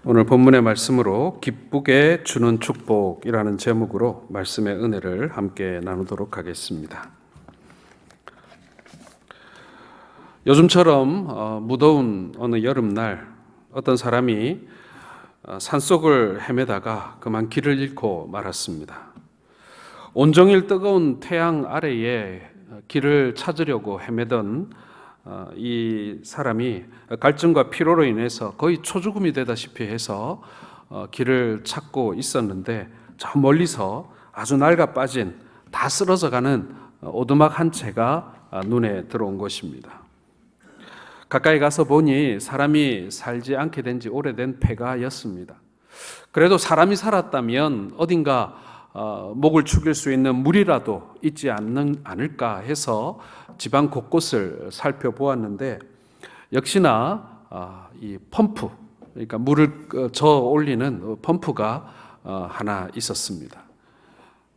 오늘 본문의 말씀으로 기쁘게 주는 축복이라는 제목으로 말씀의 은혜를 함께 나누도록 하겠습니다. 요즘처럼 무더운 어느 여름날 어떤 사람이 산속을 헤매다가 그만 길을 잃고 말았습니다. 온종일 뜨거운 태양 아래에 길을 찾으려고 헤매던 이 사람이 갈증과 피로로 인해서 거의 초죽음이 되다시피 해서 길을 찾고 있었는데, 저 멀리서 아주 낡아 빠진 다 쓰러져 가는 오두막 한 채가 눈에 들어온 것입니다. 가까이 가서 보니 사람이 살지 않게 된 지 오래된 폐가였습니다. 그래도 사람이 살았다면 어딘가 목을 축일 수 있는 물이라도 있지 않을까 해서 집안 곳곳을 살펴보았는데, 역시나 이 펌프, 그러니까 물을 저어 올리는 펌프가 하나 있었습니다.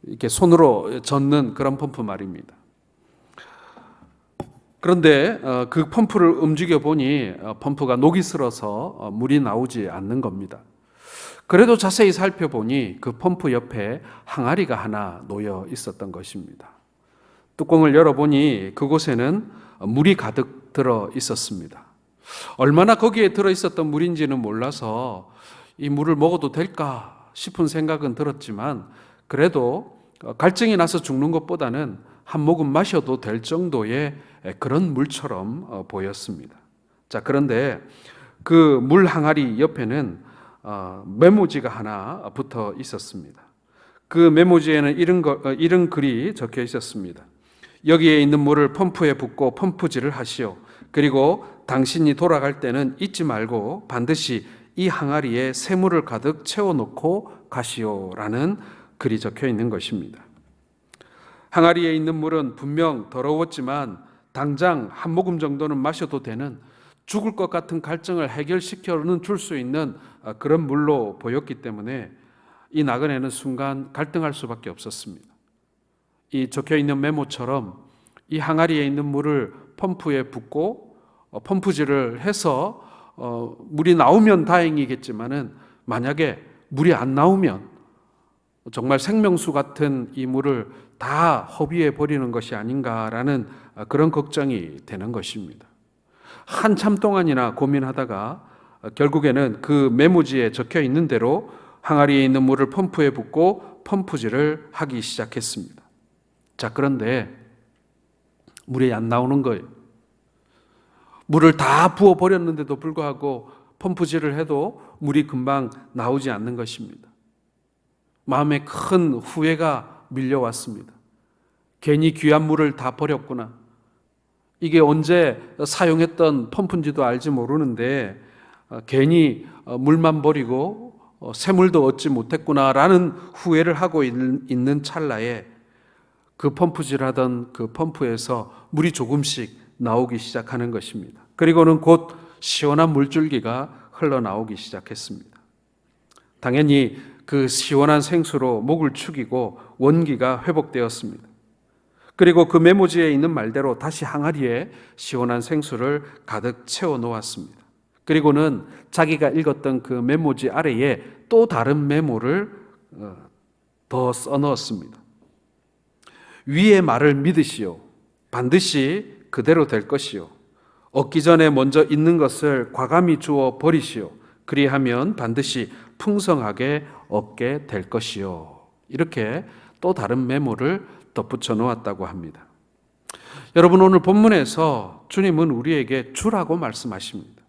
이렇게 손으로 젓는 그런 펌프 말입니다. 그런데 그 펌프를 움직여 보니 펌프가 녹이 슬어서 물이 나오지 않는 겁니다. 그래도 자세히 살펴보니 그 펌프 옆에 항아리가 하나 놓여 있었던 것입니다. 뚜껑을 열어보니 그곳에는 물이 가득 들어 있었습니다. 얼마나 거기에 들어 있었던 물인지는 몰라서 이 물을 먹어도 될까 싶은 생각은 들었지만, 그래도 갈증이 나서 죽는 것보다는 한 모금 마셔도 될 정도의 그런 물처럼 보였습니다. 자, 그런데 그 물 항아리 옆에는 메모지가 하나 붙어 있었습니다. 그 메모지에는 이런 글이 적혀 있었습니다. 여기에 있는 물을 펌프에 붓고 펌프질을 하시오. 그리고 당신이 돌아갈 때는 잊지 말고 반드시 이 항아리에 새물을 가득 채워놓고 가시오라는 글이 적혀 있는 것입니다. 항아리에 있는 물은 분명 더러웠지만 당장 한 모금 정도는 마셔도 되는, 죽을 것 같은 갈증을 해결시켜는 줄 수 있는 그런 물로 보였기 때문에 이 나그네는 순간 갈등할 수밖에 없었습니다. 이 적혀있는 메모처럼 이 항아리에 있는 물을 펌프에 붓고 펌프질을 해서 물이 나오면 다행이겠지만은, 만약에 물이 안 나오면 정말 생명수 같은 이 물을 다 허비해 버리는 것이 아닌가라는 그런 걱정이 되는 것입니다. 한참 동안이나 고민하다가 결국에는 그 메모지에 적혀 있는 대로 항아리에 있는 물을 펌프에 붓고 펌프질을 하기 시작했습니다. 자, 그런데 물이 안 나오는 거예요. 물을 다 부어버렸는데도 불구하고 펌프질을 해도 물이 금방 나오지 않는 것입니다. 마음에 큰 후회가 밀려왔습니다. 괜히 귀한 물을 다 버렸구나. 이게 언제 사용했던 펌프인지도 알지 모르는데 괜히 물만 버리고 새물도 얻지 못했구나라는 후회를 하고 있는 찰나에 그 펌프질하던 그 펌프에서 물이 조금씩 나오기 시작하는 것입니다. 그리고는 곧 시원한 물줄기가 흘러나오기 시작했습니다. 당연히 그 시원한 생수로 목을 축이고 원기가 회복되었습니다. 그리고 그 메모지에 있는 말대로 다시 항아리에 시원한 생수를 가득 채워 놓았습니다. 그리고는 자기가 읽었던 그 메모지 아래에 또 다른 메모를 더 써넣었습니다. 위의 말을 믿으시오. 반드시 그대로 될 것이오. 얻기 전에 먼저 있는 것을 과감히 주어 버리시오. 그리하면 반드시 풍성하게 얻게 될 것이오. 이렇게 또 다른 메모를 덧붙여 놓았다고 합니다. 여러분, 오늘 본문에서 주님은 우리에게 주라고 말씀하십니다.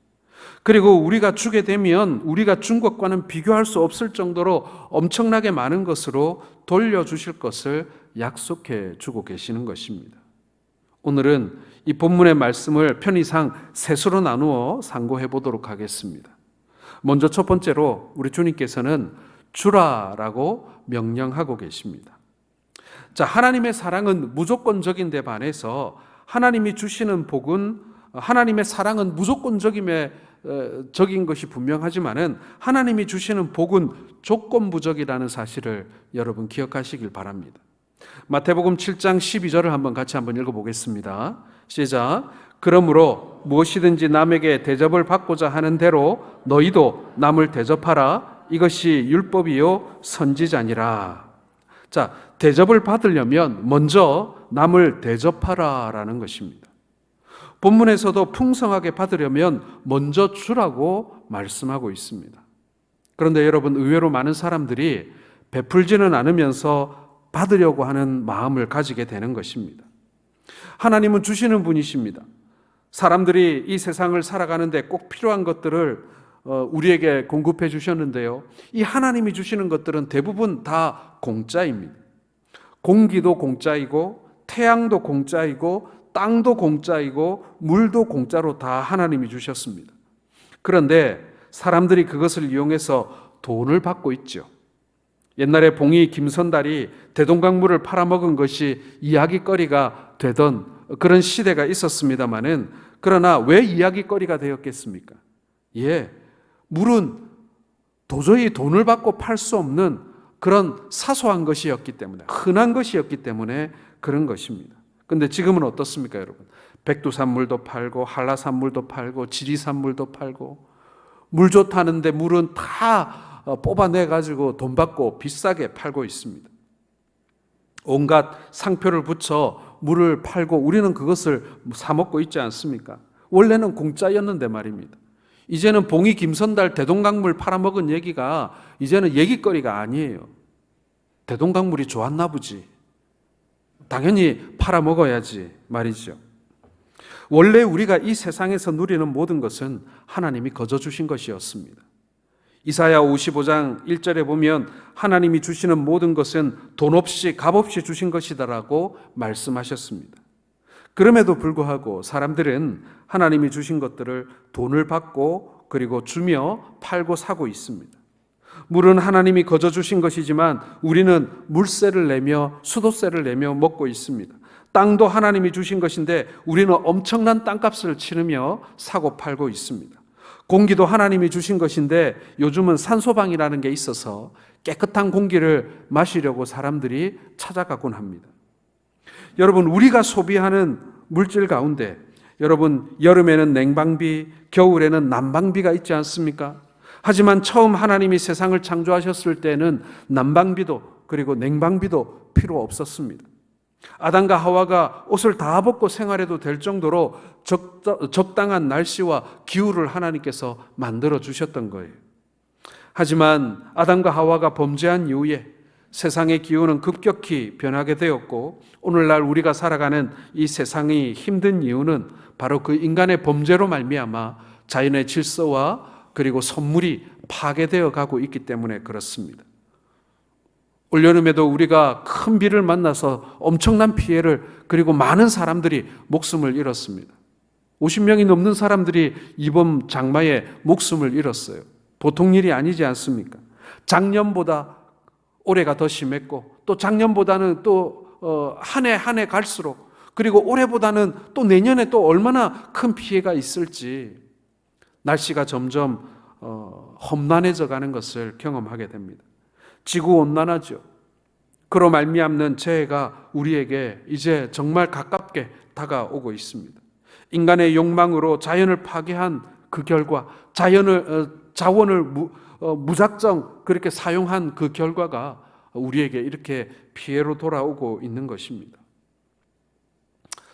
그리고 우리가 주게 되면 우리가 준 것과는 비교할 수 없을 정도로 엄청나게 많은 것으로 돌려주실 것을 약속해 주고 계시는 것입니다. 오늘은 이 본문의 말씀을 편의상 셋으로 나누어 상고해 보도록 하겠습니다. 먼저 첫 번째로 우리 주님께서는 주라라고 명령하고 계십니다. 자, 하나님의 사랑은 무조건적인 데 반해서 하나님이 주시는 복은, 하나님의 사랑은 무조건적인 것이 분명하지만은 하나님이 주시는 복은 조건부적이라는 사실을 여러분 기억하시길 바랍니다. 마태복음 7장 12절을 같이 한번 읽어보겠습니다. 시작. 그러므로 무엇이든지 남에게 대접을 받고자 하는 대로 너희도 남을 대접하라. 이것이 율법이요 선지자니라. 자, 대접을 받으려면 먼저 남을 대접하라라는 것입니다. 본문에서도 풍성하게 받으려면 먼저 주라고 말씀하고 있습니다. 그런데 여러분, 의외로 많은 사람들이 베풀지는 않으면서 받으려고 하는 마음을 가지게 되는 것입니다. 하나님은 주시는 분이십니다. 사람들이 이 세상을 살아가는데 꼭 필요한 것들을 우리에게 공급해 주셨는데요. 이 하나님이 주시는 것들은 대부분 다 공짜입니다. 공기도 공짜이고 태양도 공짜이고 땅도 공짜이고 물도 공짜로 다 하나님이 주셨습니다. 그런데 사람들이 그것을 이용해서 돈을 받고 있죠. 옛날에 봉이 김선달이 대동강물을 팔아먹은 것이 이야기거리가 되던 그런 시대가 있었습니다마는, 그러나 왜 이야기거리가 되었겠습니까? 물은 도저히 돈을 받고 팔 수 없는 그런 사소한 것이었기 때문에, 흔한 것이었기 때문에 그런 것입니다. 근데 지금은 어떻습니까, 여러분? 백두산물도 팔고 한라산물도 팔고 지리산물도 팔고, 물 좋다는데 물은 다 뽑아내가지고 돈 받고 비싸게 팔고 있습니다. 온갖 상표를 붙여 물을 팔고 우리는 그것을 사 먹고 있지 않습니까? 원래는 공짜였는데 말입니다. 이제는 봉이 김선달 대동강물 팔아먹은 얘기가 이제는 얘기거리가 아니에요. 대동강물이 좋았나 보지, 당연히 팔아먹어야지 말이죠. 원래 우리가 이 세상에서 누리는 모든 것은 하나님이 거저 주신 것이었습니다. 이사야 55장 1절에 보면 하나님이 주시는 모든 것은 돈 없이 값 없이 주신 것이다라고 말씀하셨습니다. 그럼에도 불구하고 사람들은 하나님이 주신 것들을 돈을 받고 그리고 주며 팔고 사고 있습니다. 물은 하나님이 거저 주신 것이지만 우리는 물세를 내며 수도세를 내며 먹고 있습니다. 땅도 하나님이 주신 것인데 우리는 엄청난 땅값을 치르며 사고 팔고 있습니다. 공기도 하나님이 주신 것인데 요즘은 산소방이라는 게 있어서 깨끗한 공기를 마시려고 사람들이 찾아가곤 합니다. 여러분, 우리가 소비하는 물질 가운데 여러분, 여름에는 냉방비, 겨울에는 난방비가 있지 않습니까? 하지만 처음 하나님이 세상을 창조하셨을 때는 난방비도 그리고 냉방비도 필요 없었습니다. 아담과 하와가 옷을 다 벗고 생활해도 될 정도로 적당한 날씨와 기후를 하나님께서 만들어 주셨던 거예요. 하지만 아담과 하와가 범죄한 이후에 세상의 기후는 급격히 변하게 되었고, 오늘날 우리가 살아가는 이 세상이 힘든 이유는 바로 그 인간의 범죄로 말미암아 자연의 질서와 그리고 선물이 파괴되어 가고 있기 때문에 그렇습니다. 올여름에도 우리가 큰 비를 만나서 엄청난 피해를, 그리고 많은 사람들이 목숨을 잃었습니다. 50명이 넘는 사람들이 이번 장마에 목숨을 잃었어요. 보통 일이 아니지 않습니까? 작년보다 올해가 더 심했고, 또 작년보다는 또 한 해 갈수록, 그리고 올해보다는 또 내년에 또 얼마나 큰 피해가 있을지 날씨가 점점 험난해져 가는 것을 경험하게 됩니다. 지구온난화죠. 그로 말미암는 재해가 우리에게 이제 정말 가깝게 다가오고 있습니다. 인간의 욕망으로 자연을 파괴한 그 결과, 자원을 무작정 그렇게 사용한 그 결과가 우리에게 이렇게 피해로 돌아오고 있는 것입니다.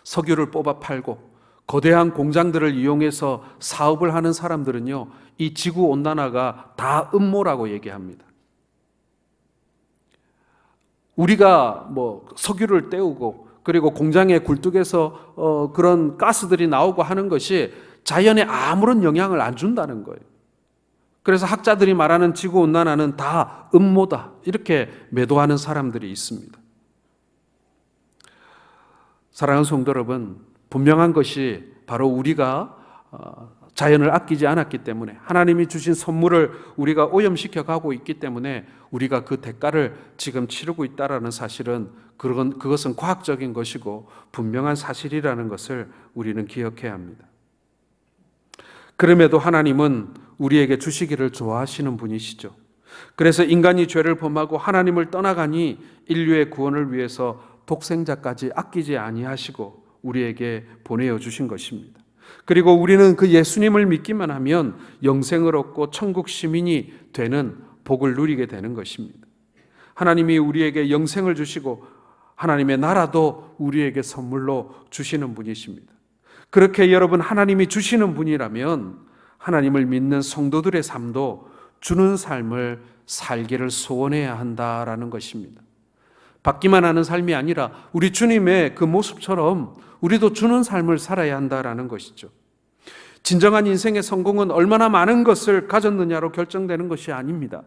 석유를 뽑아 팔고 거대한 공장들을 이용해서 사업을 하는 사람들은요, 이 지구온난화가 다 음모라고 얘기합니다. 우리가 석유를 떼우고 그리고 공장의 굴뚝에서 그런 가스들이 나오고 하는 것이 자연에 아무런 영향을 안 준다는 거예요. 그래서 학자들이 말하는 지구온난화는 다 음모다, 이렇게 매도하는 사람들이 있습니다. 사랑하는 성도 여러분, 분명한 것이 바로 우리가 자연을 아끼지 않았기 때문에, 하나님이 주신 선물을 우리가 오염시켜 가고 있기 때문에 우리가 그 대가를 지금 치르고 있다는 사실은, 그것은 과학적인 것이고 분명한 사실이라는 것을 우리는 기억해야 합니다. 그럼에도 하나님은 우리에게 주시기를 좋아하시는 분이시죠. 그래서 인간이 죄를 범하고 하나님을 떠나가니 인류의 구원을 위해서 독생자까지 아끼지 아니하시고 우리에게 보내어 주신 것입니다. 그리고 우리는 그 예수님을 믿기만 하면 영생을 얻고 천국 시민이 되는 복을 누리게 되는 것입니다. 하나님이 우리에게 영생을 주시고 하나님의 나라도 우리에게 선물로 주시는 분이십니다. 그렇게 여러분 하나님이 주시는 분이라면 하나님을 믿는 성도들의 삶도 주는 삶을 살기를 소원해야 한다라는 것입니다. 받기만 하는 삶이 아니라 우리 주님의 그 모습처럼 우리도 주는 삶을 살아야 한다라는 것이죠. 진정한 인생의 성공은 얼마나 많은 것을 가졌느냐로 결정되는 것이 아닙니다.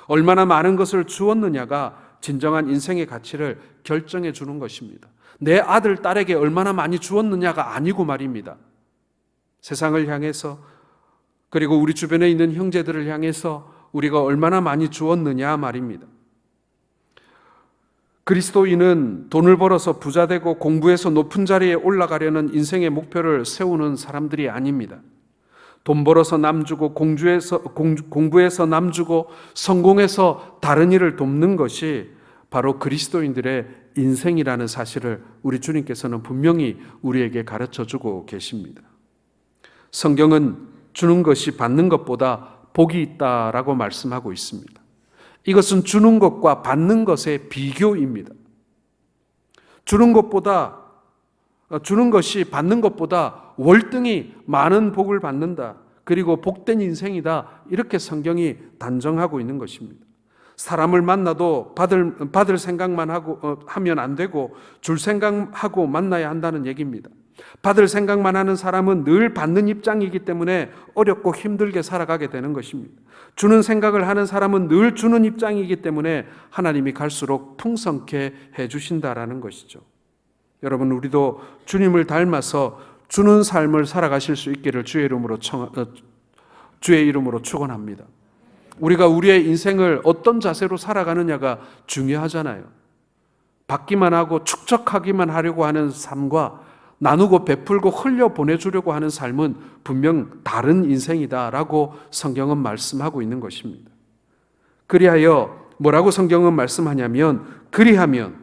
얼마나 많은 것을 주었느냐가 진정한 인생의 가치를 결정해 주는 것입니다. 내 아들, 딸에게 얼마나 많이 주었느냐가 아니고 말입니다. 세상을 향해서 그리고 우리 주변에 있는 형제들을 향해서 우리가 얼마나 많이 주었느냐 말입니다. 그리스도인은 돈을 벌어서 부자 되고 공부해서 높은 자리에 올라가려는 인생의 목표를 세우는 사람들이 아닙니다. 돈 벌어서 남 주고 공부해서 남 주고 성공해서 다른 일을 돕는 것이 바로 그리스도인들의 인생이라는 사실을 우리 주님께서는 분명히 우리에게 가르쳐 주고 계십니다. 성경은 주는 것이 받는 것보다 복이 있다라고 말씀하고 있습니다. 이것은 주는 것과 받는 것의 비교입니다. 주는 것이 받는 것보다 월등히 많은 복을 받는다. 그리고 복된 인생이다. 이렇게 성경이 단정하고 있는 것입니다. 사람을 만나도 받을 생각만 하면 안 되고 줄 생각하고 만나야 한다는 얘기입니다. 받을 생각만 하는 사람은 늘 받는 입장이기 때문에 어렵고 힘들게 살아가게 되는 것입니다. 주는 생각을 하는 사람은 늘 주는 입장이기 때문에 하나님이 갈수록 풍성케 해주신다라는 것이죠. 여러분, 우리도 주님을 닮아서 주는 삶을 살아가실 수 있기를 주의 이름으로 축원합니다. 우리가 우리의 인생을 어떤 자세로 살아가느냐가 중요하잖아요. 받기만 하고 축적하기만 하려고 하는 삶과 나누고 베풀고 흘려보내주려고 하는 삶은 분명 다른 인생이다라고 성경은 말씀하고 있는 것입니다. 그리하여 뭐라고 성경은 말씀하냐면 그리하면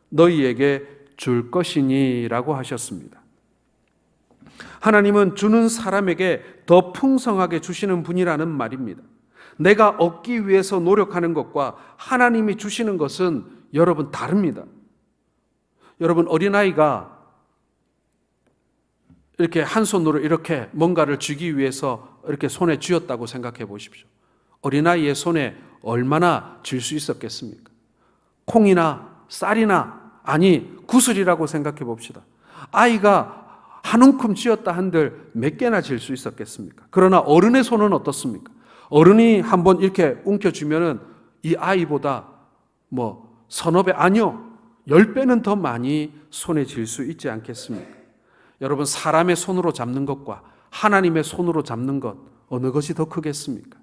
너희에게 줄 것이니 라고 하셨습니다. 하나님은 주는 사람에게 더 풍성하게 주시는 분이라는 말입니다. 내가 얻기 위해서 노력하는 것과 하나님이 주시는 것은 여러분 다릅니다. 여러분, 어린아이가 이렇게 한 손으로 이렇게 뭔가를 쥐기 위해서 이렇게 손에 쥐었다고 생각해 보십시오. 어린아이의 손에 얼마나 쥘 수 있었겠습니까? 콩이나 쌀이나 아니 구슬이라고 생각해 봅시다. 아이가 한 움큼 쥐었다 한들 몇 개나 쥘 수 있었겠습니까? 그러나 어른의 손은 어떻습니까? 어른이 한번 이렇게 움켜쥐면은 이 아이보다 서너 배 아니요 10배는 더 많이 손에 쥘 수 있지 않겠습니까? 여러분, 사람의 손으로 잡는 것과 하나님의 손으로 잡는 것 어느 것이 더 크겠습니까?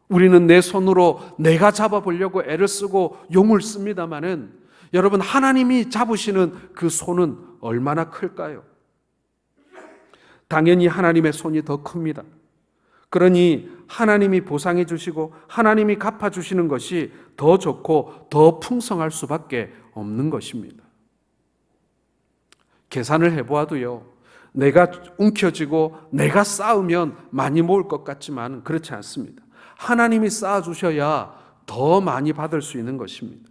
우리는 내 손으로 내가 잡아보려고 애를 쓰고 용을 씁니다마는 여러분, 하나님이 잡으시는 그 손은 얼마나 클까요? 당연히 하나님의 손이 더 큽니다. 그러니 하나님이 보상해 주시고 하나님이 갚아 주시는 것이 더 좋고 더 풍성할 수밖에 없는 것입니다. 계산을 해보아도요, 내가 움켜쥐고 내가 쌓으면 많이 모을 것 같지만 그렇지 않습니다. 하나님이 쌓아주셔야 더 많이 받을 수 있는 것입니다.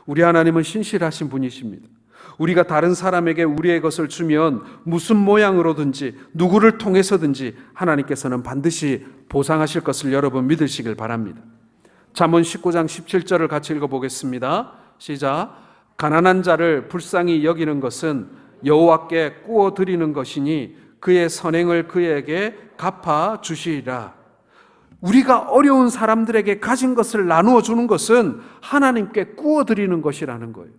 우리 하나님은 신실하신 분이십니다. 우리가 다른 사람에게 우리의 것을 주면 무슨 모양으로든지 누구를 통해서든지 하나님께서는 반드시 보상하실 것을 여러분 믿으시길 바랍니다. 잠언 19장 17절을 같이 읽어보겠습니다. 시작. 가난한 자를 불쌍히 여기는 것은 여호와께 꾸어 드리는 것이니 그의 선행을 그에게 갚아 주시리라. 우리가 어려운 사람들에게 가진 것을 나누어 주는 것은 하나님께 꾸어 드리는 것이라는 거예요.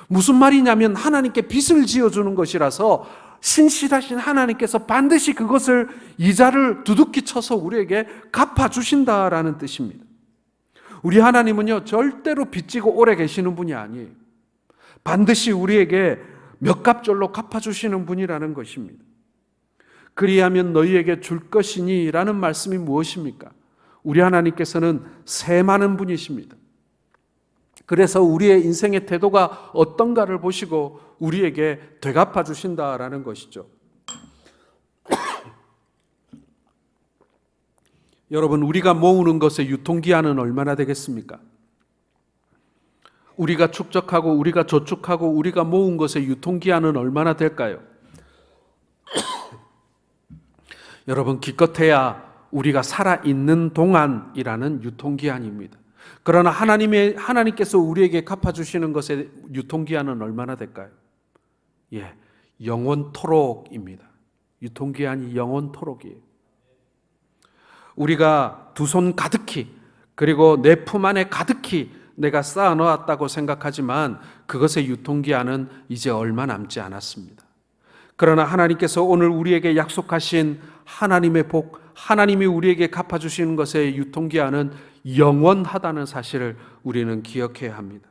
무슨 말이냐면 하나님께 빚을 지어 주는 것이라서 신실하신 하나님께서 반드시 그것을 이자를 두둑히 쳐서 우리에게 갚아 주신다라는 뜻입니다. 우리 하나님은요, 절대로 빚지고 오래 계시는 분이 아니에요. 반드시 우리에게 몇 갑절로 갚아주시는 분이라는 것입니다. 그리하면 너희에게 줄 것이니 라는 말씀이 무엇입니까? 우리 하나님께서는 새 많은 분이십니다. 그래서 우리의 인생의 태도가 어떤가를 보시고 우리에게 되갚아 주신다라는 것이죠. 여러분, 우리가 모으는 것의 유통기한은 얼마나 되겠습니까? 우리가 축적하고 우리가 저축하고 우리가 모은 것의 유통기한은 얼마나 될까요? 여러분, 기껏해야 우리가 살아있는 동안이라는 유통기한입니다. 그러나 하나님께서 우리에게 갚아주시는 것의 유통기한은 얼마나 될까요? 영원토록입니다. 유통기한이 영원토록이에요. 우리가 두 손 가득히, 그리고 내 품 안에 가득히 내가 쌓아 놓았다고 생각하지만 그것의 유통기한은 이제 얼마 남지 않았습니다. 그러나 하나님께서 오늘 우리에게 약속하신 하나님의 복, 하나님이 우리에게 갚아주시는 것의 유통기한은 영원하다는 사실을 우리는 기억해야 합니다.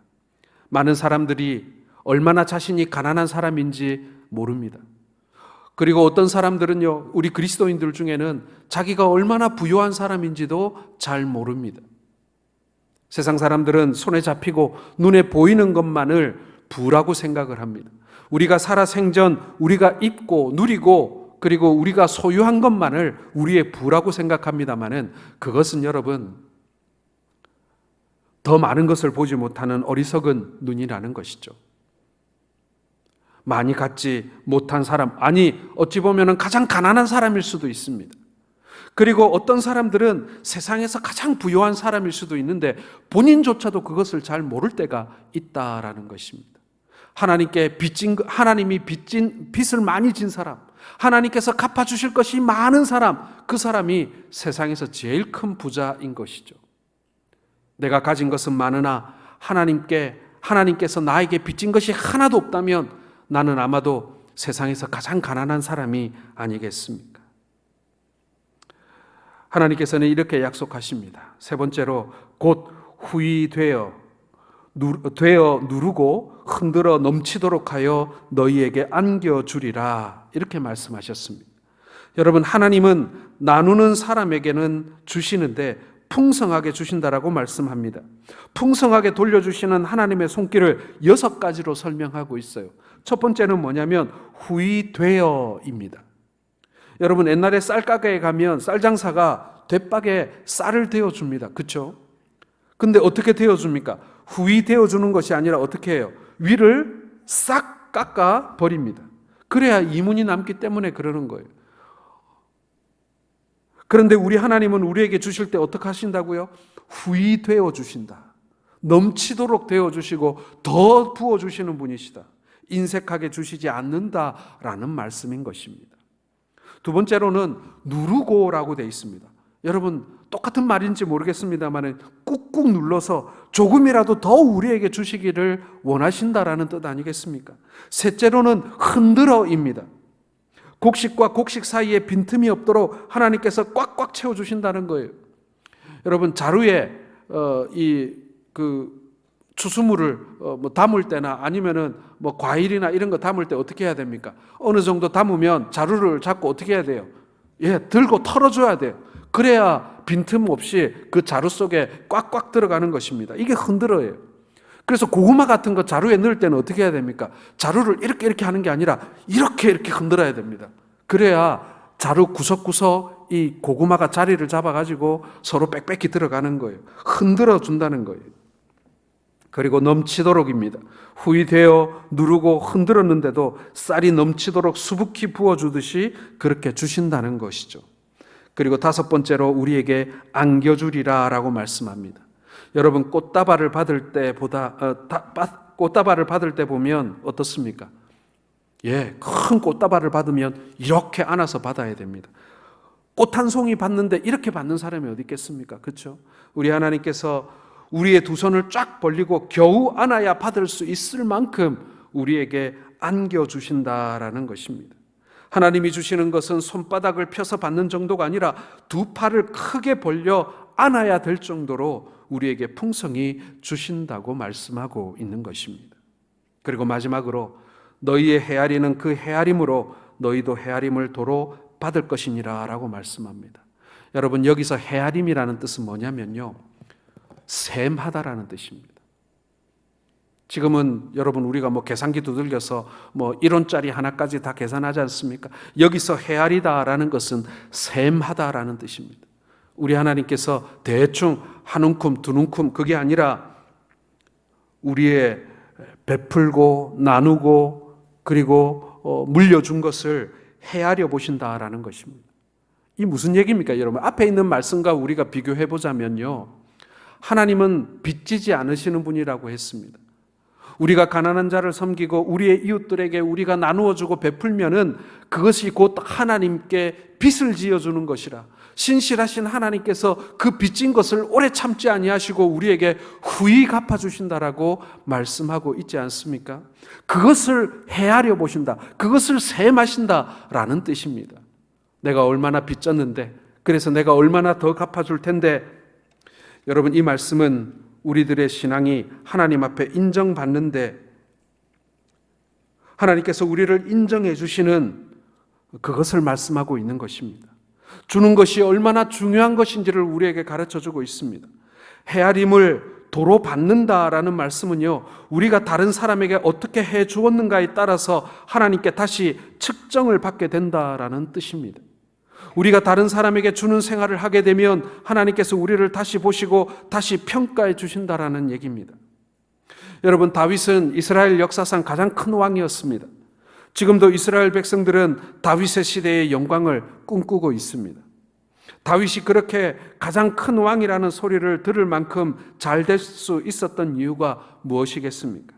많은 사람들이 얼마나 자신이 가난한 사람인지 모릅니다. 그리고 어떤 사람들은요, 우리 그리스도인들 중에는 자기가 얼마나 부유한 사람인지도 잘 모릅니다. 세상 사람들은 손에 잡히고 눈에 보이는 것만을 부라고 생각을 합니다. 우리가 살아 생전 우리가 입고 누리고 그리고 우리가 소유한 것만을 우리의 부라고 생각합니다마는 그것은 여러분 더 많은 것을 보지 못하는 어리석은 눈이라는 것이죠. 많이 갖지 못한 사람, 아니 어찌 보면 가장 가난한 사람일 수도 있습니다. 그리고 어떤 사람들은 세상에서 가장 부유한 사람일 수도 있는데 본인조차도 그것을 잘 모를 때가 있다라는 것입니다. 하나님이 빚을 많이 진 사람, 하나님께서 갚아주실 것이 많은 사람, 그 사람이 세상에서 제일 큰 부자인 것이죠. 내가 가진 것은 많으나 하나님께서 나에게 빚진 것이 하나도 없다면 나는 아마도 세상에서 가장 가난한 사람이 아니겠습니까? 하나님께서는 이렇게 약속하십니다. 세 번째로 곧 후이되어 누르고 흔들어 넘치도록 하여 너희에게 안겨주리라, 이렇게 말씀하셨습니다. 여러분, 하나님은 나누는 사람에게는 주시는데 풍성하게 주신다라고 말씀합니다. 풍성하게 돌려주시는 하나님의 손길을 6가지로 설명하고 있어요. 첫 번째는 뭐냐면 후이되어입니다. 여러분, 옛날에 쌀가게에 가면 쌀장사가 대박에 쌀을 데워줍니다. 그렇죠? 근데 어떻게 데워줍니까? 후이되어주는 것이 아니라 어떻게 해요? 위를 싹 깎아 버립니다. 그래야 이문이 남기 때문에 그러는 거예요. 그런데 우리 하나님은 우리에게 주실 때 어떻게 하신다고요? 후이되어 주신다. 넘치도록 되어주시고 더 부어주시는 분이시다. 인색하게 주시지 않는다라는 말씀인 것입니다. 두 번째로는 누르고라고 되어 있습니다. 여러분, 똑같은 말인지 모르겠습니다만 꾹꾹 눌러서 조금이라도 더 우리에게 주시기를 원하신다라는 뜻 아니겠습니까? 셋째로는 흔들어입니다. 곡식과 곡식 사이에 빈틈이 없도록 하나님께서 꽉꽉 채워주신다는 거예요. 여러분, 자루에 추수물을 담을 때나 아니면은 과일이나 이런 거 담을 때 어떻게 해야 됩니까? 어느 정도 담으면 자루를 잡고 어떻게 해야 돼요? 들고 털어줘야 돼요. 그래야 빈틈 없이 그 자루 속에 꽉꽉 들어가는 것입니다. 이게 흔들어예요. 그래서 고구마 같은 거 자루에 넣을 때는 어떻게 해야 됩니까? 자루를 이렇게 하는 게 아니라 이렇게 흔들어야 됩니다. 그래야 자루 구석구석 이 고구마가 자리를 잡아가지고 서로 빽빽히 들어가는 거예요. 흔들어 준다는 거예요. 그리고 넘치도록입니다. 후이되어 누르고 흔들었는데도 쌀이 넘치도록 수북히 부어주듯이 그렇게 주신다는 것이죠. 그리고 다섯 번째로 우리에게 안겨주리라 라고 말씀합니다. 여러분, 꽃다발을 받을 때 보면 어떻습니까? 큰 꽃다발을 받으면 이렇게 안아서 받아야 됩니다. 꽃 한 송이 받는데 이렇게 받는 사람이 어디 있겠습니까? 그렇죠? 우리 하나님께서 우리의 두 손을 쫙 벌리고 겨우 안아야 받을 수 있을 만큼 우리에게 안겨주신다라는 것입니다. 하나님이 주시는 것은 손바닥을 펴서 받는 정도가 아니라 두 팔을 크게 벌려 안아야 될 정도로 우리에게 풍성히 주신다고 말씀하고 있는 것입니다. 그리고 마지막으로 너희의 헤아리는 그 헤아림으로 너희도 헤아림을 도로 받을 것이니라 라고 말씀합니다. 여러분, 여기서 헤아림이라는 뜻은 뭐냐면요, 셈하다라는 뜻입니다. 지금은 여러분 우리가 계산기 두들겨서 1원짜리 하나까지 다 계산하지 않습니까? 여기서 헤아리다라는 것은 셈하다라는 뜻입니다. 우리 하나님께서 대충 한 움큼 두 움큼 그게 아니라 우리의 베풀고 나누고 그리고 물려준 것을 헤아려 보신다라는 것입니다. 이 무슨 얘기입니까, 여러분? 앞에 있는 말씀과 우리가 비교해 보자면요, 하나님은 빚지지 않으시는 분이라고 했습니다. 우리가 가난한 자를 섬기고 우리의 이웃들에게 우리가 나누어주고 베풀면은 그것이 곧 하나님께 빚을 지어주는 것이라, 신실하신 하나님께서 그 빚진 것을 오래 참지 아니하시고 우리에게 후히 갚아주신다라고 말씀하고 있지 않습니까? 그것을 헤아려 보신다, 그것을 셈하신다라는 뜻입니다. 내가 얼마나 빚졌는데, 그래서 내가 얼마나 더 갚아줄 텐데. 여러분, 이 말씀은 우리들의 신앙이 하나님 앞에 인정받는데 하나님께서 우리를 인정해 주시는 그것을 말씀하고 있는 것입니다. 주는 것이 얼마나 중요한 것인지를 우리에게 가르쳐주고 있습니다. 헤아림을 도로 받는다라는 말씀은요, 우리가 다른 사람에게 어떻게 해 주었는가에 따라서 하나님께 다시 측정을 받게 된다라는 뜻입니다. 우리가 다른 사람에게 주는 생활을 하게 되면 하나님께서 우리를 다시 보시고 다시 평가해 주신다라는 얘기입니다. 여러분, 다윗은 이스라엘 역사상 가장 큰 왕이었습니다. 지금도 이스라엘 백성들은 다윗의 시대의 영광을 꿈꾸고 있습니다. 다윗이 그렇게 가장 큰 왕이라는 소리를 들을 만큼 잘 될 수 있었던 이유가 무엇이겠습니까?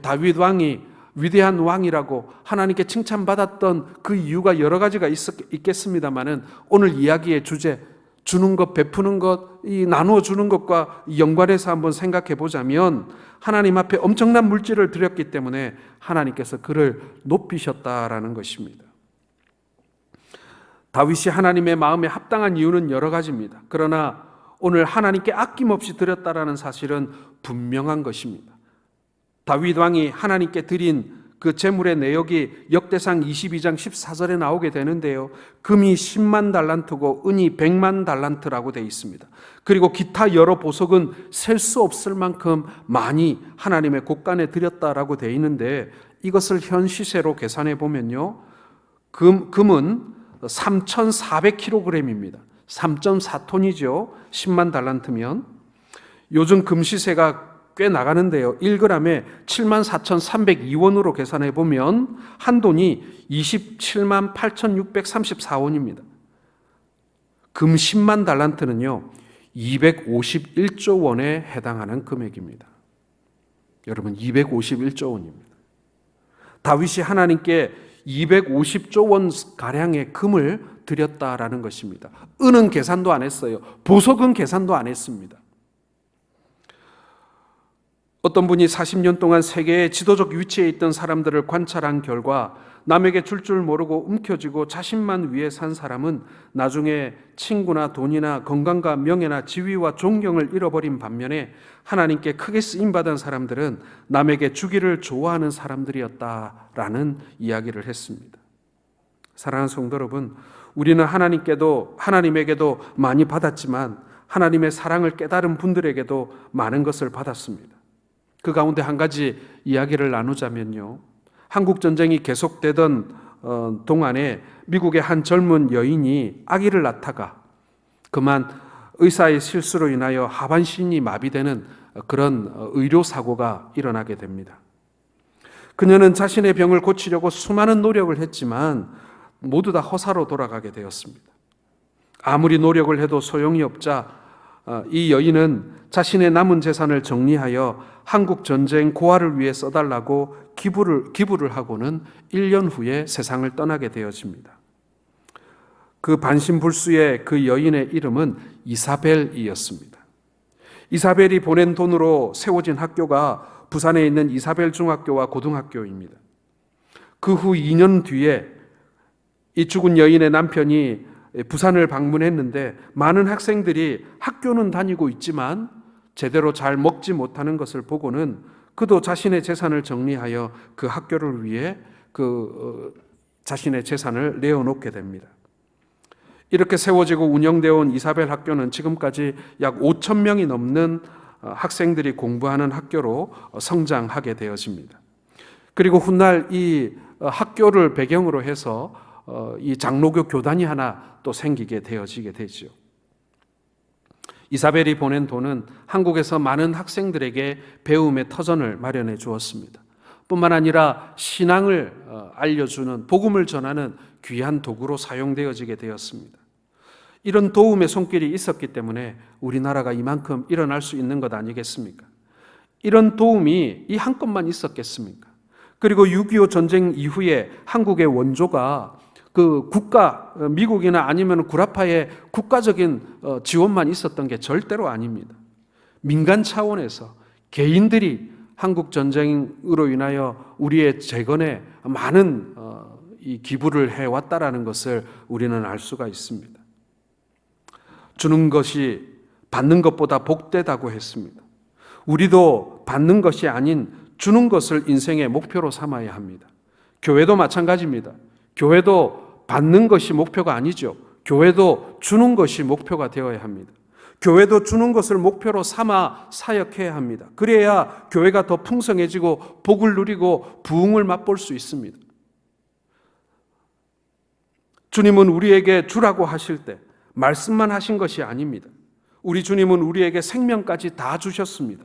다윗 왕이 위대한 왕이라고 하나님께 칭찬받았던 그 이유가 여러 가지가 있겠습니다만은, 오늘 이야기의 주제, 주는 것, 베푸는 것, 이 나누어 주는 것과 연관해서 한번 생각해 보자면, 하나님 앞에 엄청난 물질을 드렸기 때문에 하나님께서 그를 높이셨다라는 것입니다. 다윗이 하나님의 마음에 합당한 이유는 여러 가지입니다. 그러나 오늘 하나님께 아낌없이 드렸다라는 사실은 분명한 것입니다. 다윗 왕이 하나님께 드린 그 제물의 내역이 역대상 22장 14절에 나오게 되는데요, 금이 10만 달란트고 은이 100만 달란트라고 되어 있습니다. 그리고 기타 여러 보석은 셀 수 없을 만큼 많이 하나님의 곳간에 드렸다라고 되어 있는데, 이것을 현 시세로 계산해 보면요, 금은 3,400kg입니다. 3.4톤이죠. 10만 달란트면. 요즘 금 시세가 꽤 나가는데요, 1g에 74,302원으로 계산해 보면 한 돈이 27만 8,634원입니다. 금 10만 달란트는요 251조 원에 해당하는 금액입니다. 여러분, 251조 원입니다. 다윗이 하나님께 250조 원 가량의 금을 드렸다라는 것입니다. 은은 계산도 안 했어요. 보석은 계산도 안 했습니다. 어떤 분이 40년 동안 세계의 지도적 위치에 있던 사람들을 관찰한 결과, 남에게 줄 줄 모르고 움켜쥐고 자신만 위해 산 사람은 나중에 친구나 돈이나 건강과 명예나 지위와 존경을 잃어버린 반면에, 하나님께 크게 쓰임받은 사람들은 남에게 주기를 좋아하는 사람들이었다라는 이야기를 했습니다. 사랑하는 성도 여러분, 우리는 하나님에게도 많이 받았지만 하나님의 사랑을 깨달은 분들에게도 많은 것을 받았습니다. 그 가운데 한 가지 이야기를 나누자면요, 한국전쟁이 계속되던 동안에 미국의 한 젊은 여인이 아기를 낳다가 그만 의사의 실수로 인하여 하반신이 마비되는 그런 의료사고가 일어나게 됩니다. 그녀는 자신의 병을 고치려고 수많은 노력을 했지만 모두 다 허사로 돌아가게 되었습니다. 아무리 노력을 해도 소용이 없자 이 여인은 자신의 남은 재산을 정리하여 한국 전쟁 고아를 위해 써달라고 기부를 하고는 1년 후에 세상을 떠나게 되어집니다. 그 반신불수의 그 여인의 이름은 이사벨이었습니다. 이사벨이 보낸 돈으로 세워진 학교가 부산에 있는 이사벨 중학교와 고등학교입니다. 그 후 2년 뒤에 이 죽은 여인의 남편이 부산을 방문했는데, 많은 학생들이 학교는 다니고 있지만 제대로 잘 먹지 못하는 것을 보고는 그도 자신의 재산을 정리하여 그 학교를 위해 자신의 재산을 내어놓게 됩니다. 이렇게 세워지고 운영되어 온 이사벨 학교는 지금까지 약 5천 명이 넘는 학생들이 공부하는 학교로 성장하게 되어집니다. 그리고 훗날 이 학교를 배경으로 해서 이 장로교 교단이 하나 또 생기게 되어지게 되죠. 이사벨이 보낸 돈은 한국에서 많은 학생들에게 배움의 터전을 마련해 주었습니다. 뿐만 아니라 신앙을 알려주는, 복음을 전하는 귀한 도구로 사용되어지게 되었습니다. 이런 도움의 손길이 있었기 때문에 우리나라가 이만큼 일어날 수 있는 것 아니겠습니까? 이런 도움이 이 한 건만 있었겠습니까? 그리고 6.25 전쟁 이후에 한국의 원조가 그 국가, 미국이나 아니면 구라파의 국가적인 지원만 있었던 게 절대로 아닙니다. 민간 차원에서 개인들이 한국 전쟁으로 인하여 우리의 재건에 많은 이 기부를 해왔다라는 것을 우리는 알 수가 있습니다. 주는 것이 받는 것보다 복되다고 했습니다. 우리도 받는 것이 아닌 주는 것을 인생의 목표로 삼아야 합니다. 교회도 마찬가지입니다. 교회도 받는 것이 목표가 아니죠. 교회도 주는 것이 목표가 되어야 합니다. 교회도 주는 것을 목표로 삼아 사역해야 합니다. 그래야 교회가 더 풍성해지고 복을 누리고 부흥을 맛볼 수 있습니다. 주님은 우리에게 주라고 하실 때 말씀만 하신 것이 아닙니다. 우리 주님은 우리에게 생명까지 다 주셨습니다.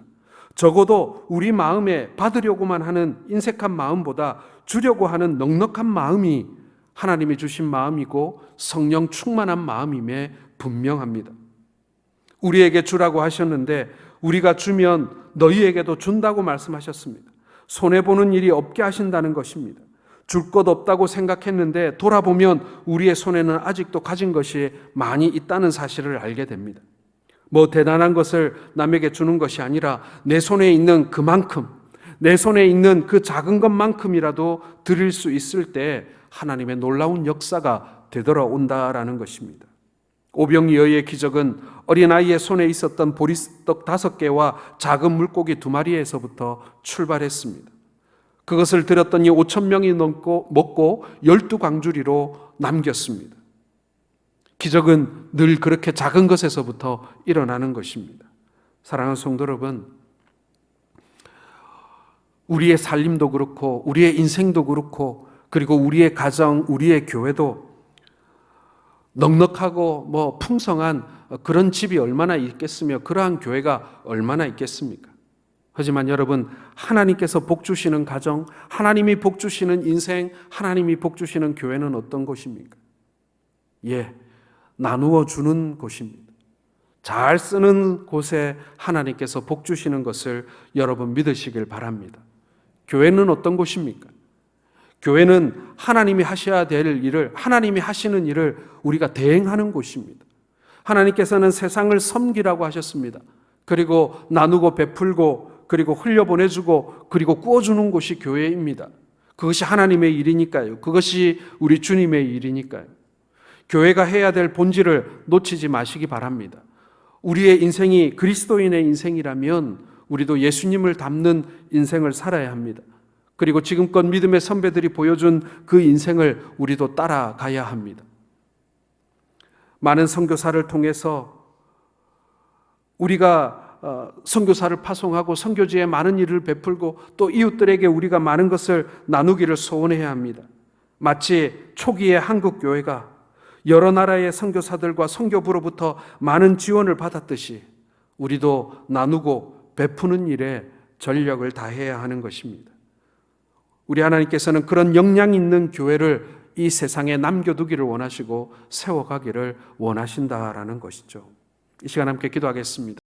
적어도 우리 마음에 받으려고만 하는 인색한 마음보다 주려고 하는 넉넉한 마음이 하나님이 주신 마음이고 성령 충만한 마음임에 분명합니다. 우리에게 주라고 하셨는데 우리가 주면 너희에게도 준다고 말씀하셨습니다. 손해보는 일이 없게 하신다는 것입니다. 줄 것 없다고 생각했는데 돌아보면 우리의 손에는 아직도 가진 것이 많이 있다는 사실을 알게 됩니다. 뭐 대단한 것을 남에게 주는 것이 아니라 내 손에 있는 그만큼, 내 손에 있는 그 작은 것만큼이라도 드릴 수 있을 때 하나님의 놀라운 역사가 되돌아온다라는 것입니다. 오병이어의 기적은 어린아이의 손에 있었던 보리떡 5개와 작은 물고기 2마리에서부터 출발했습니다. 그것을 들었더니 5,000명이 먹고 12광주리로 남겼습니다. 기적은 늘 그렇게 작은 것에서부터 일어나는 것입니다. 사랑하는 성도 여러분, 우리의 살림도 그렇고 우리의 인생도 그렇고 그리고 우리의 가정, 우리의 교회도 넉넉하고 풍성한 그런 집이 얼마나 있겠으며 그러한 교회가 얼마나 있겠습니까? 하지만 여러분, 하나님께서 복 주시는 가정, 하나님이 복 주시는 인생, 하나님이 복 주시는 교회는 어떤 곳입니까? 나누어 주는 곳입니다. 잘 쓰는 곳에 하나님께서 복 주시는 것을 여러분 믿으시길 바랍니다. 교회는 어떤 곳입니까? 교회는 하나님이 하셔야 될 일을, 하나님이 하시는 일을 우리가 대행하는 곳입니다. 하나님께서는 세상을 섬기라고 하셨습니다. 그리고 나누고 베풀고 그리고 흘려보내주고 그리고 꾸어주는 곳이 교회입니다. 그것이 하나님의 일이니까요. 그것이 우리 주님의 일이니까요. 교회가 해야 될 본질을 놓치지 마시기 바랍니다. 우리의 인생이 그리스도인의 인생이라면 우리도 예수님을 닮는 인생을 살아야 합니다. 그리고 지금껏 믿음의 선배들이 보여준 그 인생을 우리도 따라가야 합니다. 많은 선교사를 통해서 우리가 선교사를 파송하고 선교지에 많은 일을 베풀고 또 이웃들에게 우리가 많은 것을 나누기를 소원해야 합니다. 마치 초기의 한국 교회가 여러 나라의 선교사들과 선교부로부터 많은 지원을 받았듯이 우리도 나누고 베푸는 일에 전력을 다해야 하는 것입니다. 우리 하나님께서는 그런 역량 있는 교회를 이 세상에 남겨두기를 원하시고 세워가기를 원하신다라는 것이죠. 이 시간 함께 기도하겠습니다.